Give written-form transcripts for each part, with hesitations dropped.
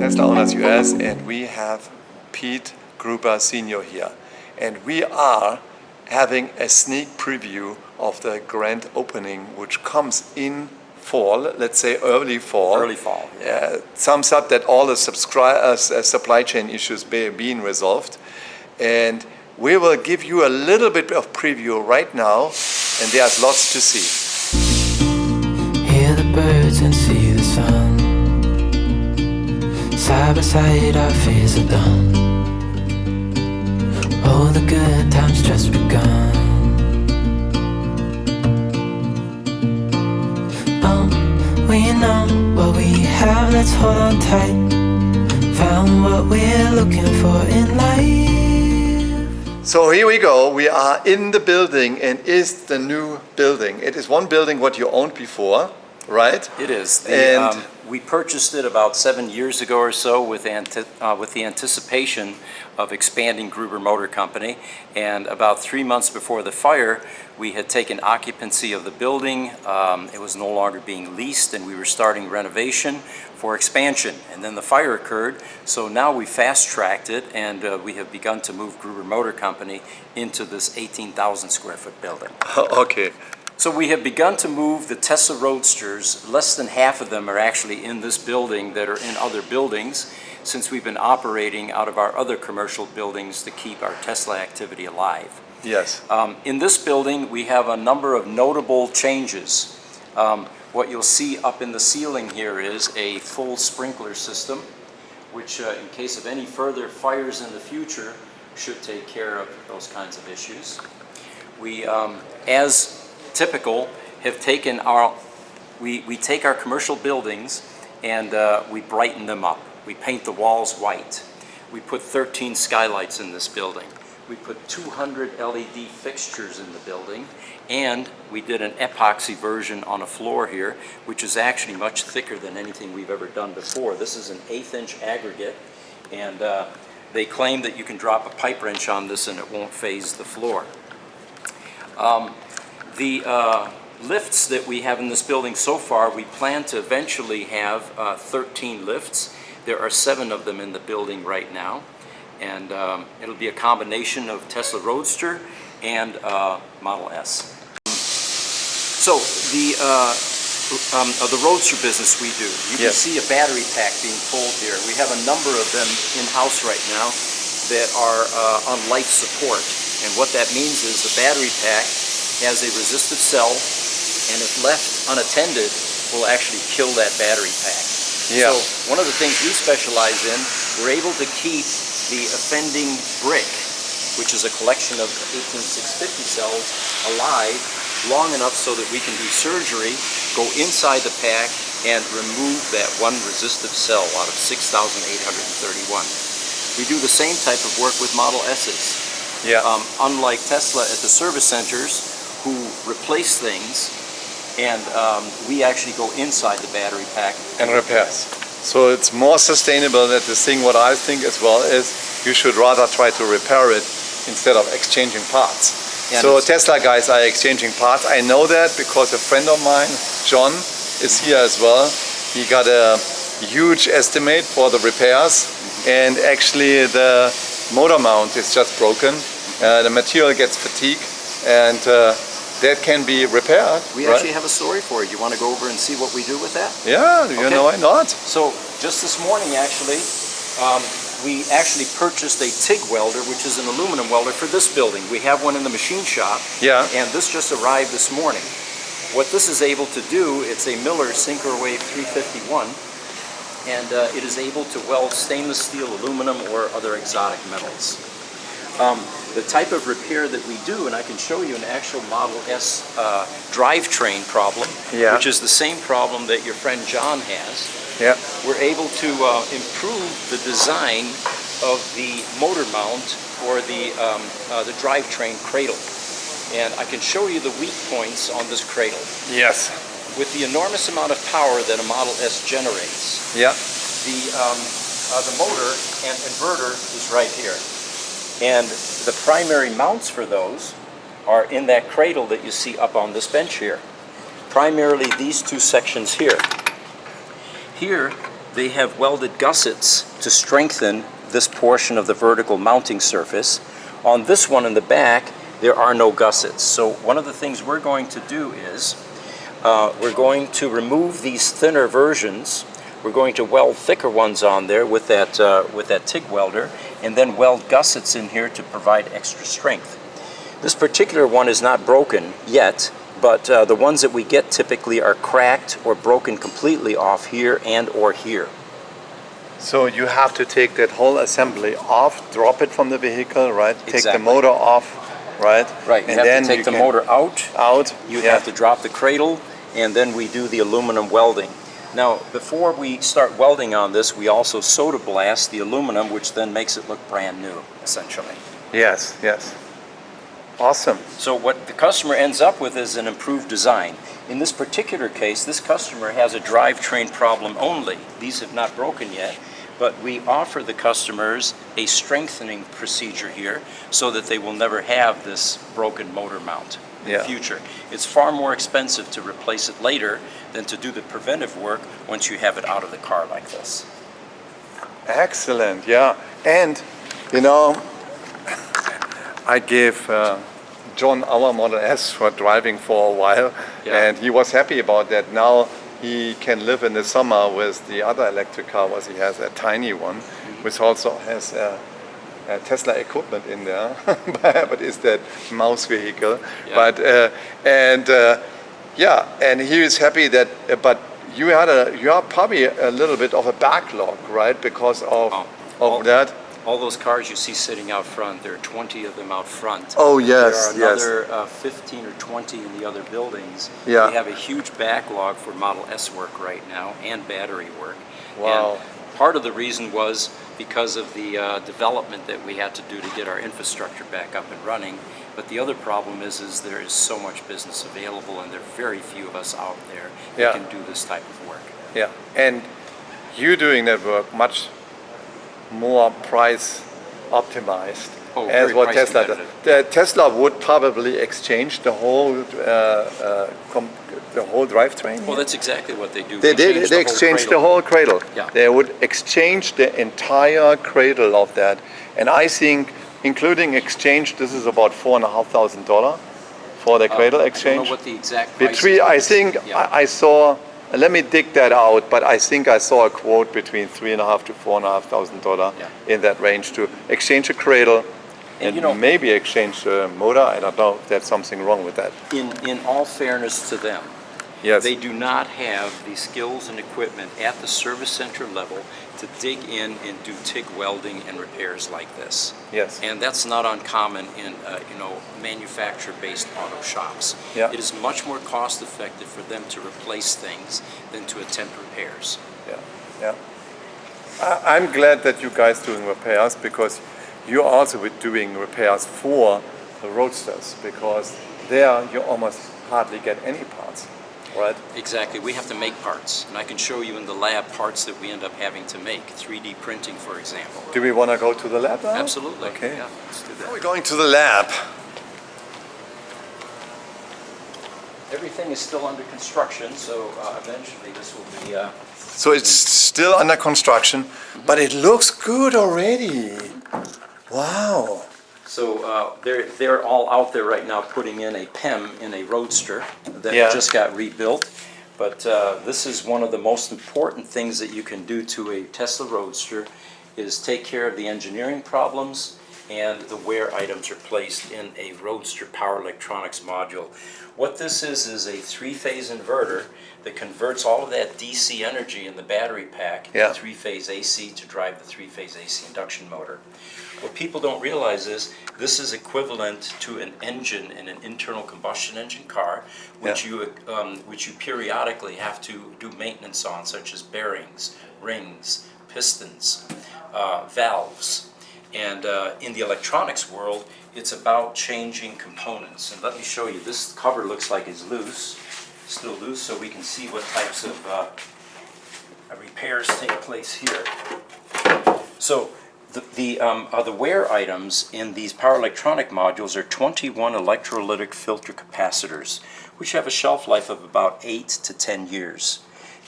Tesla Owners US, and we have Pete Gruber Sr. here. And we are having a sneak preview of the grand opening, which comes in fall, let's say early fall. Early fall. Yeah. Thumbs up that all the supply chain issues being resolved. And we will give you a little bit of preview right now, and there's lots to see. Hear the birds and see the sun. Side by side our fears are done. All the good times just begun. We know what we have, let's hold on tight. Found what we're looking for in life. So here we go, we are in the building, and is the new building. It is one building what you owned before, right? It is. And we purchased it about 7 years ago or so with the anticipation of expanding Gruber Motor Company. And about 3 months before the fire, we had taken occupancy of the building. It was no longer being leased, and we were starting renovation for expansion. And then the fire occurred, so now we fast-tracked it, and we have begun to move Gruber Motor Company into this 18,000 square foot building. Okay. So we have begun to move the Tesla Roadsters. Less than half of them are actually in this building that are in other buildings, since we've been operating out of our other commercial buildings to keep our Tesla activity alive. Yes. In this building, we have a number of notable changes. What you'll see up in the ceiling here is a full sprinkler system, which in case of any further fires in the future, should take care of those kinds of issues. We, as typical, have taken we take our commercial buildings and we brighten them up. We paint the walls white. We put 13 skylights in this building. We put 200 LED fixtures in the building, and we did an epoxy version on a floor here, which is actually much thicker than anything we've ever done before. This is an 1/8 inch aggregate, and they claim that you can drop a pipe wrench on this and it won't phase the floor. The lifts that we have in this building so far, we plan to eventually have 13 lifts. There are 7 of them in the building right now, and it'll be a combination of Tesla Roadster and Model S. So the Roadster business we do, you can see a battery pack being pulled here. We have a number of them in-house right now that are on life support, and what that means is the battery pack has a resistive cell, and if left unattended, will actually kill that battery pack. Yeah. So one of the things we specialize in, we're able to keep the offending brick, which is a collection of 18650 cells, alive long enough so that we can do surgery, go inside the pack, and remove that one resistive cell out of 6,831. We do the same type of work with Model S's. Yeah. Unlike Tesla at the service centers, who replace things, and we actually go inside the battery pack And repairs. So it's more sustainable. That the thing what I think as well is you should rather try to repair it instead of exchanging parts. Yeah, so Tesla guys are exchanging parts. I know that because a friend of mine, John, is here as well. He got a huge estimate for the repairs, and actually the motor mount is just broken. The material gets fatigued, and that can be repaired. We actually have a story for you. You want to go over and see what we do with that? Yeah, you know why not? So just this morning, actually, we actually purchased a TIG welder, which is an aluminum welder for this building. We have one in the machine shop, and this just arrived this morning. What this is able to do, it's a Miller Synchro-Wave 351, and it is able to weld stainless steel, aluminum, or other exotic metals. The type of repair that we do, and I can show you an actual Model S drivetrain problem, which is the same problem that your friend John has. Yeah. We're able to improve the design of the motor mount or the drivetrain cradle. And I can show you the weak points on this cradle. Yes. With the enormous amount of power that a Model S generates, the motor and inverter is right here. And the primary mounts for those are in that cradle that you see up on this bench here. Primarily these two sections here. Here they have welded gussets to strengthen this portion of the vertical mounting surface. On this one in the back, there are no gussets. So one of the things we're going to do is we're going to remove these thinner versions. We're going to weld thicker ones on there with that TIG welder, and then weld gussets in here to provide extra strength. This particular one is not broken yet, but the ones that we get typically are cracked or broken completely off here and or here. So you have to take that whole assembly off, drop it from the vehicle, right? Exactly. Take the motor off, right? Right, you and have to take the motor out, you yeah. have to drop the cradle, and then we do the aluminum welding. Now, before we start welding on this, we also soda blast the aluminum, which then makes it look brand new, essentially. Yes, yes. Awesome. So what the customer ends up with is an improved design. In this particular case, this customer has a drivetrain problem only. These have not broken yet, but we offer the customers a strengthening procedure here so that they will never have this broken motor mount in the future. It's far more expensive to replace it later than to do the preventive work once you have it out of the car like this. Excellent, yeah. And, you know, I gave John our Model S for driving for a while, and he was happy about that. Now he can live in the summer with the other electric car, was he has a tiny one, which also has a Tesla equipment in there, but it's that mouse vehicle. Yeah. But and he is happy that. But you are probably a little bit of a backlog, right? Because of that. All those cars you see sitting out front, there are 20 of them out front. Oh yes, there are another 15 or 20 in the other buildings. Yeah. We have a huge backlog for Model S work right now and battery work. Wow. And part of the reason was because of the development that we had to do to get our infrastructure back up and running. But the other problem is there is so much business available, and there are very few of us out there that can do this type of work. Yeah, and you doing that work much more price optimized as what Tesla does. Tesla would probably exchange the whole drivetrain. Well, that's exactly what they do. They exchange the whole cradle. Yeah. They would exchange the entire cradle of that, and I think, including exchange, this is about $4,500 for the cradle exchange. I don't know what the exact price is. I think I saw. Let me dig that out, but I think I saw a quote between $3,500 to $4,500 in that range to exchange a cradle and maybe exchange the motor. I don't know if there's something wrong with that. In all fairness to them, they do not have the skills and equipment at the service center level to dig in and do TIG welding and repairs like this. Yes. And that's not uncommon in manufacturer-based auto shops. Yeah. It is much more cost-effective for them to replace things than to attempt repairs. Yeah. I'm glad that you guys doing repairs, because you're also doing repairs for the Roadsters, because there you almost hardly get any parts. Right. Exactly. We have to make parts, and I can show you in the lab parts that we end up having to make. 3D printing, for example. Do we want to go to the lab now? Absolutely. Okay. Yeah, let's do that. We're going to the lab. Everything is still under construction, so eventually this will be... So it's still under construction, but it looks good already. Wow. So they're all out there right now putting in a PEM in a Roadster that just got rebuilt. But this is one of the most important things that you can do to a Tesla Roadster, is take care of the engineering problems and the where items are placed in a Roadster power electronics module. What this is a three-phase inverter that converts all of that DC energy in the battery pack into three-phase AC to drive the three-phase AC induction motor. What people don't realize is this is equivalent to an engine in an internal combustion engine car, which you periodically have to do maintenance on, such as bearings, rings, pistons, valves. And in the electronics world, it's about changing components. And let me show you. This cover looks like it's loose, still loose, so we can see what types of repairs take place here. So the wear items in these power electronic modules are 21 electrolytic filter capacitors, which have a shelf life of about 8 to 10 years.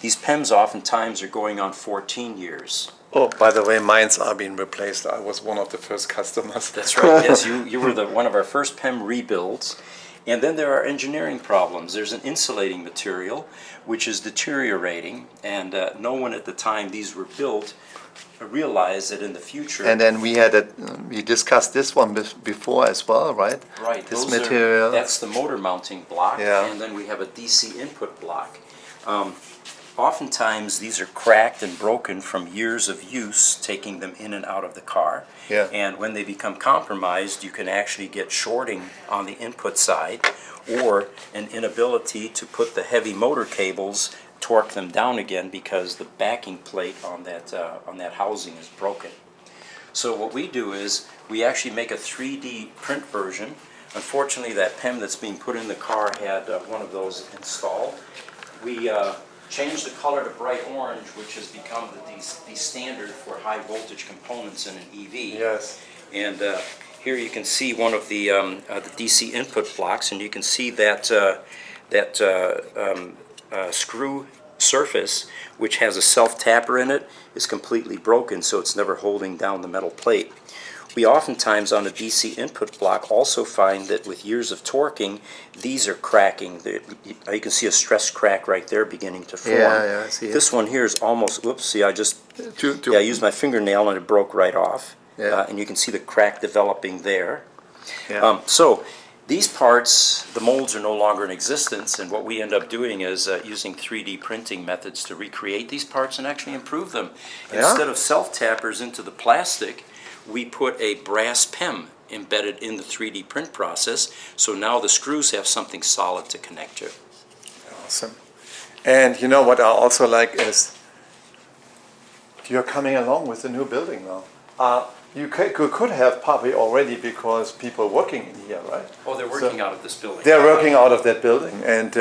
These PEMs oftentimes are going on 14 years. Oh, by the way, mines are being replaced. I was one of the first customers. That's right. Yes, you were one of our first PEM rebuilds. And then there are engineering problems. There's an insulating material which is deteriorating, and no one at the time these were built realized that in the future. And then we discussed this one before as well, right? Right. This material. That's the motor mounting block, Yeah. and then we have a DC input block. Oftentimes these are cracked and broken from years of use, taking them in and out of the car. Yeah. And when they become compromised, you can actually get shorting on the input side, or an inability to put the heavy motor cables, torque them down again because the backing plate on that housing is broken. So what we do is we actually make a 3D print version. Unfortunately, that PEM that's being put in the car had one of those installed. We changed the color to bright orange, which has become the standard for high voltage components in an EV. Yes. And here you can see one of the DC input blocks, and you can see that screw surface, which has a self-tapper in it, is completely broken, so it's never holding down the metal plate. We oftentimes on a DC input block also find that with years of torquing, these are cracking. You can see a stress crack right there beginning to form. Yeah, I see it. This one here is almost, whoops, see I just, I used my fingernail and it broke right off. Yeah. And you can see the crack developing there. Yeah. So these parts, the molds are no longer in existence, and what we end up doing is using 3D printing methods to recreate these parts and actually improve them. Yeah. Instead of self-tappers into the plastic, we put a brass PEM embedded in the 3D print process, so now the screws have something solid to connect to. Awesome. And you know what I also like is you're coming along with the new building now. You could have probably already, because people working in here, right? Oh, they're working out of this building. They're working out of that building, and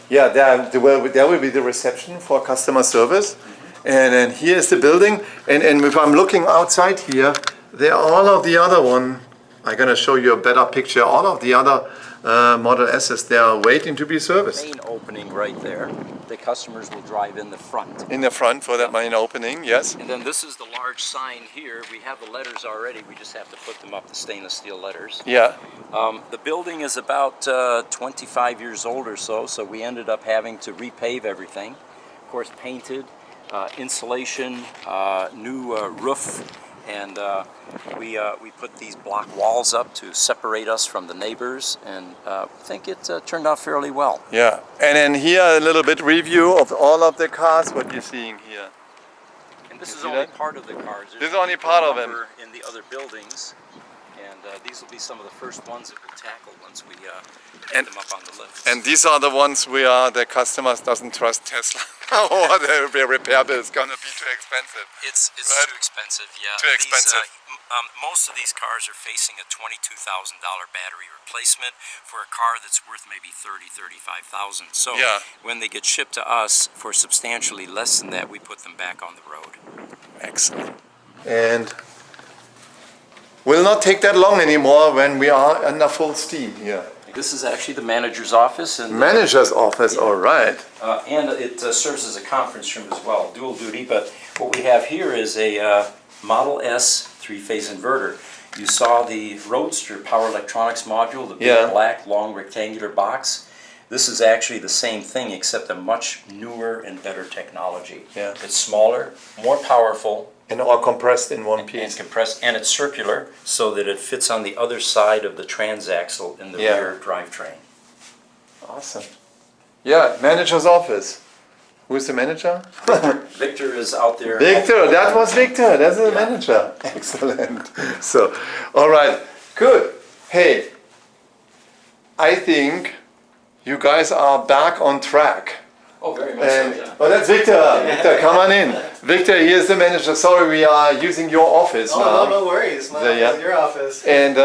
yeah, there will be the reception for customer service, and then here's the building. And if I'm looking outside here, there are all of the other one. I'm gonna show you a better picture. All of the other Model S's, they are waiting to be serviced. Main opening right there. The customers will drive in the front. In the front for that main opening, yes. And then this is the large sign here. We have the letters already. We just have to put them up, the stainless steel letters. Yeah. The building is about 25 years old or so, so we ended up having to repave everything. Of course, painted, insulation, new roof, and we put these block walls up to separate us from the neighbors, and I think it turned out fairly well. Yeah. And then here a little bit review of all of the cars, what you're seeing here. And this You is see only that? part of the cars. This is only part of them. them. In the other buildings, and these will be some of the first ones that we'll tackle once we get them up on the lift. And these are the ones where the customers doesn't trust Tesla. Or the repair bill is gonna be too expensive. It's Right. too expensive, yeah. Too expensive. Most of these cars are facing a $22,000 battery replacement for a car that's worth maybe $35,000. So Yeah. when they get shipped to us for substantially less than that, we put them back on the road. Excellent. And will not take that long anymore when we are under full steam here. This is actually the manager's office, and Manager's office, all right. and it serves as a conference room as well, dual duty. But what we have here is a Model S three-phase inverter. You saw the Roadster power electronics module, the big Yeah. black long rectangular box. This is actually the same thing, except a much newer and better technology. Yeah. It's smaller, more powerful, And all compressed in one and piece. compressed, and it's circular, so that it fits on the other side of the transaxle in the Yeah. rear drivetrain. Awesome. Yeah, manager's office. Who's the manager? Victor is out there. Victor, that was Victor. That's the Yeah. manager. Excellent. So, all right, good. Hey, I think you guys are back on track. Oh, very much And, so, yeah. oh, that's Victor. Victor, come on in. Victor, here's the manager. Sorry, we are using your office Oh, now. no worries. My Yeah. office, your office. And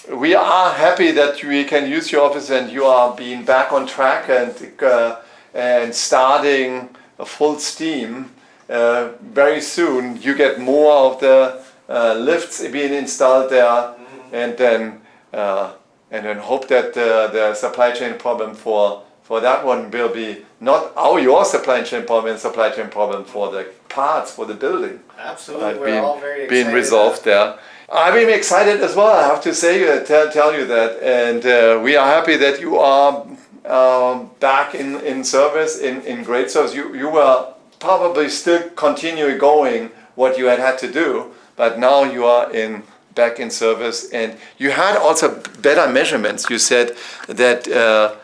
we are happy that we can use your office and you are being back on track and starting a full steam. Very soon you get more of the lifts being installed there, and then hope that the supply chain problem for for that one will be not your supply chain problem for the parts for the building. Absolutely, we're all very excited. Being resolved there. I'm even excited as well, I have to say, tell you that. And we are happy that you are back in service, in great service. You were probably still continuing going what you had to do, but now you are back in service. And you had also better measurements. You said that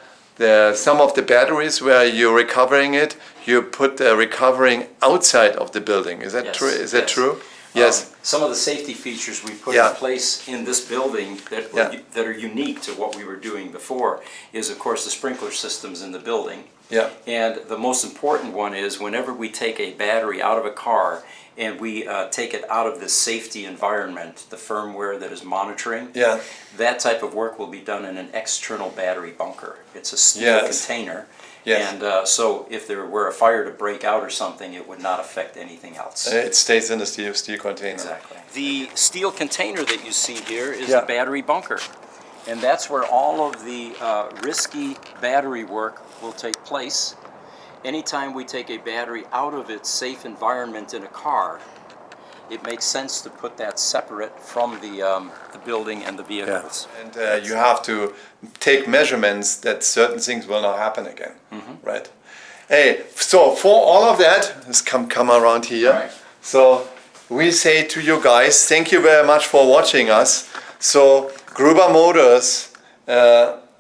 some of the batteries where you're recovering it, you put the recovering outside of the building. Is that true? Is that true? Yes. Some of the safety features we put in place in this building that are unique to what we were doing before is, of course, the sprinkler systems in the building. Yeah. And the most important one is whenever we take a battery out of a car and we take it out of the safety environment, the firmware that is monitoring, that type of work will be done in an external battery bunker. It's a steel container. Yes. And so if there were a fire to break out or something, it would not affect anything else. It stays in the steel container. Exactly. The steel container that you see here is the battery bunker. And that's where all of the risky battery work will take place. Anytime we take a battery out of its safe environment in a car, it makes sense to put that separate from the building and the vehicles. Yeah. And you have to take measurements that certain things will not happen again, right? Hey, so for all of that, let's come around here. Right. So we say to you guys, thank you very much for watching us. So Gruber Motors,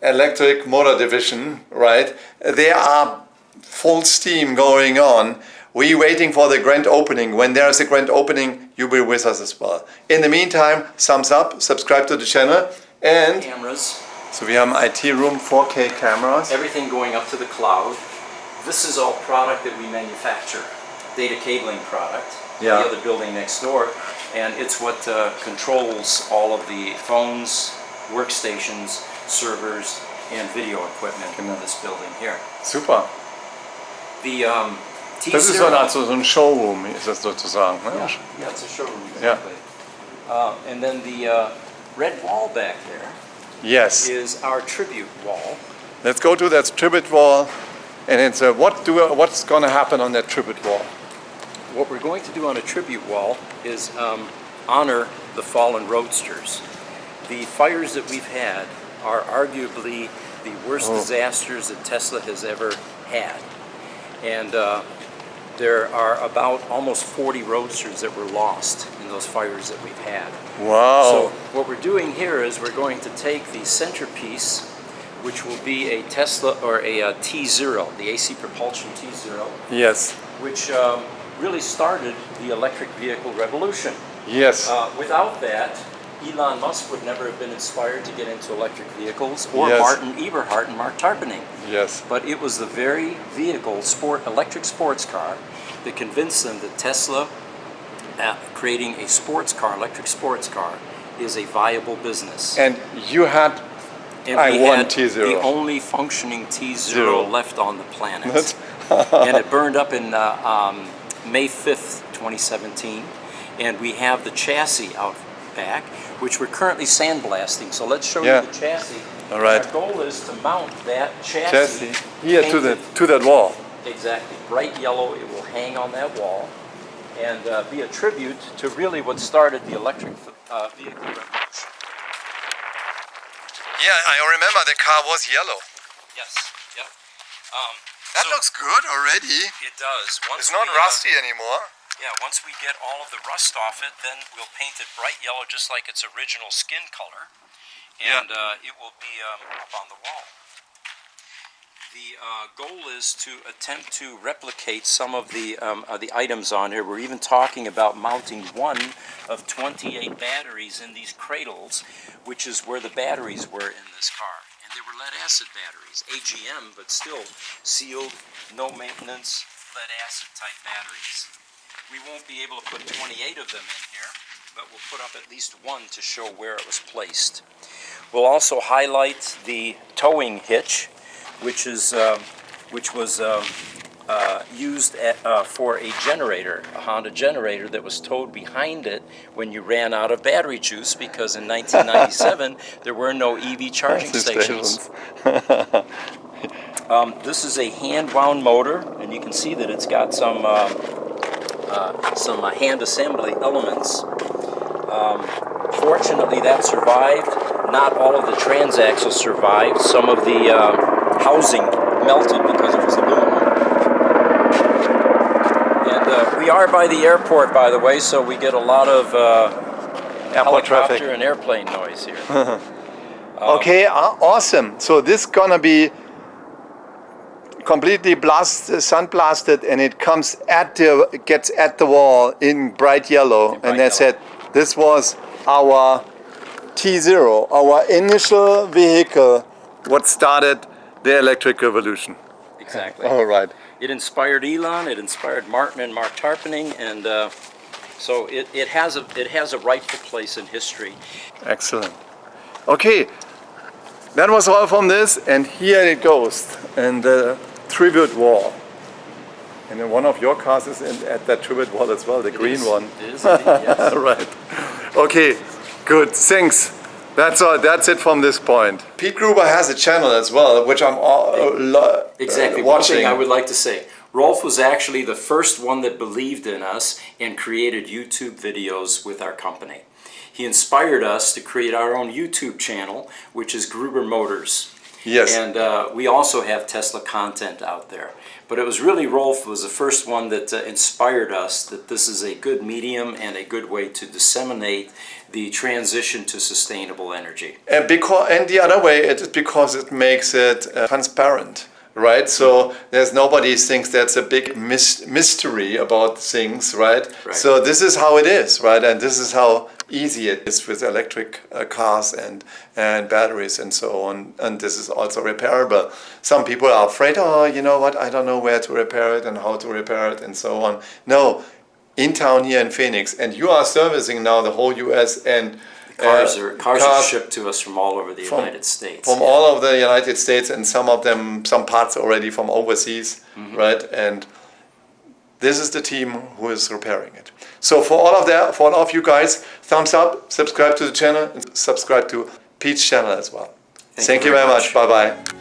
electric motor division, right? They are full steam going on. We're waiting for the grand opening. When there is a grand opening, you'll be with us as well. In the meantime, thumbs up, subscribe to the channel, and cameras. So we have an IT room, 4K cameras. Everything going up to the cloud. This is all product that we manufacture. Data cabling product. The other building next door. And it's what controls all of the phones, workstations, servers, and video equipment in this building here. Super. The das ist also so ein Showroom, ist das sozusagen, ne? Yeah, it's a showroom, exactly. And then the red wall back there is our tribute wall. Let's go to that tribute wall, and it's what's going to happen on that tribute wall? What we're going to do on a tribute wall is honor the fallen roadsters. The fires that we've had are arguably the worst disasters that Tesla has ever had. And there are about almost 40 roadsters that were lost in those fires that we've had. Wow. So what we're doing here is we're going to take the centerpiece, which will be a Tesla or a T0, the AC propulsion T0. Yes. Which really started the electric vehicle revolution. Yes. Without that, Elon Musk would never have been inspired to get into electric vehicles, or Martin Eberhard and Mark Tarpenning. Yes. But it was the very vehicle, electric sports car, that convinced them that Tesla, creating a sports car, electric sports car, is a viable business. And you had T0. The only functioning T0 left on the planet. And it burned up in May 5th, 2017. And we have the chassis out back, which we're currently sandblasting. So let's show you the chassis. All right. Our goal is to mount that chassis here to that wall. Exactly. Bright yellow. It will hang on that wall and be a tribute to really what started the electric vehicle revolution. Yeah, I remember the car was yellow. Yes. Yep. That looks good already. It does. It's not rusty anymore. Yeah, once we get all of the rust off it, then we'll paint it bright yellow just like its original skin color. And it will be up on the wall. The goal is to attempt to replicate some of the items on here. We're even talking about mounting one of 28 batteries in these cradles, which is where the batteries were in this car. And they were lead-acid batteries, AGM, but still sealed, no maintenance, lead-acid type batteries. We won't be able to put 28 of them in here, but we'll put up at least one to show where it was placed. We'll also highlight the towing hitch, which was used for a generator, a Honda generator that was towed behind it when you ran out of battery juice, because in 1997 there were no EV charging stations. This is a hand-wound motor, and you can see that it's got some hand assembly elements. Fortunately, that survived. Not all of the transaxles survived. Some of the housing melted because it was aluminum. And we are by the airport, by the way, so we get a lot of helicopter traffic and airplane noise here. Okay, awesome. So this gonna be completely sun-blasted, and it gets at the wall in bright yellow. And that's it. This was our T0, our initial vehicle, what started the electric revolution. Exactly. All right. It inspired Elon, it inspired Martin and Mark Tarpening, and so it has a rightful place in history. Excellent. Okay, that was all from this, and here it goes, and the tribute wall. And then one of your cars is at that tribute wall as well, the green one. It is indeed, yes. Right. Okay, good, thanks. That's all. That's it from this point. Pete Gruber has a channel as well, which I'm exactly. watching. One thing I would like to say, Rolf was actually the first one that believed in us and created YouTube videos with our company. He inspired us to create our own YouTube channel, which is Gruber Motors. Yes. And we also have Tesla content out there. But it was really Rolf was the first one that inspired us that this is a good medium and a good way to disseminate the transition to sustainable energy. And the other way, it is because it makes it transparent, right? So there's nobody thinks that's a big mystery about things, right? So this is how it is, right? And this is how easy it is with electric cars and batteries and so on. And this is also repairable. Some people are afraid, oh, you know what, I don't know where to repair it and how to repair it and so on. No, in town here in Phoenix, and you are servicing now the whole US, and cars are shipped to us from all over the United States. From all over the United States, and some parts already from overseas, right? And this is the team who is repairing it. So for all of you guys, thumbs up, subscribe to the channel, and subscribe to Pete's channel as well. Thank you very much. Bye-bye.